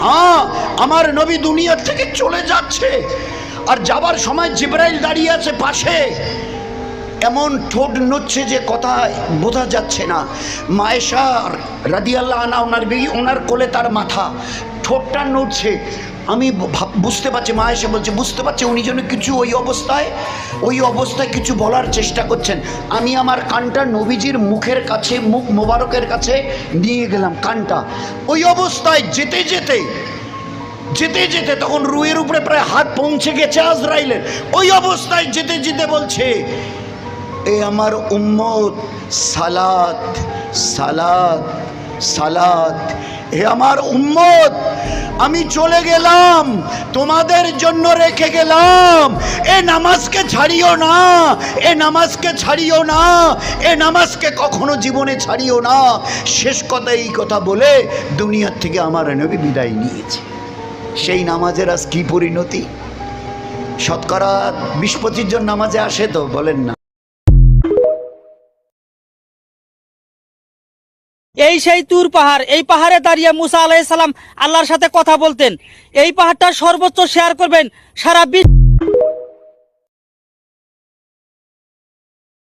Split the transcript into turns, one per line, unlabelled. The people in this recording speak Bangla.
হ্যাঁ, আমার নবী দুনিয়ার থেকে চলে যাচ্ছে, আর যাবার সময় জিবরাইল দাঁড়িয়ে আছে পাশে, এমন ঠোঁট নড়ছে যে কথা বোঝা যাচ্ছে না। মায়েশা রাদিয়াল্লাহু আনহা, ওনার বিবি, ওনার কোলে তার মাথা, ঠোঁটটা নড়ছে। আমি বুঝতে পারছি, মায়েশা বলছে বুঝতে পারছি উনি যেন কিছু ওই অবস্থায় কিছু বলার চেষ্টা করছেন। আমি আমার কানটা নবীজির মুখের কাছে, মুখ মোবারকের কাছে নিয়ে গেলাম কানটা। ওই অবস্থায় যেতে যেতে তখন রুহের উপরে প্রায় হাত পৌঁছে গেছে আজরাইলের। ওই অবস্থায় যেতে যেতে বলছে, এ আমার উম্মত, সালাত সালাত সালাত। হে আমার উম্মত, আমি চলে গেলাম, তোমাদের জন্য রেখে গেলাম, এ নামাজকে ছাড়িও না, এ নামাজকে ছাড়িও না, এ নামাজকে কখনো জীবনে ছাড়িও না। শেষ কথা এই কথা বলে দুনিয়ার থেকে আমার নবী বিদায় নিয়েছে। সেই নামাজের আজ কি পরিণতি! শতকরা 20-25 জন নামাজে আসে তো, বলেন না?
এই সেই তুর পাহাড়, এই পাহাড়ে দাঁড়িয়ে মুসা আলাইহিস সালাম আল্লাহর সাথে কথা বলতেন। এই পাহাড়টা সর্বোচ্চ শেয়ার করবেন সারা বিশ্ব।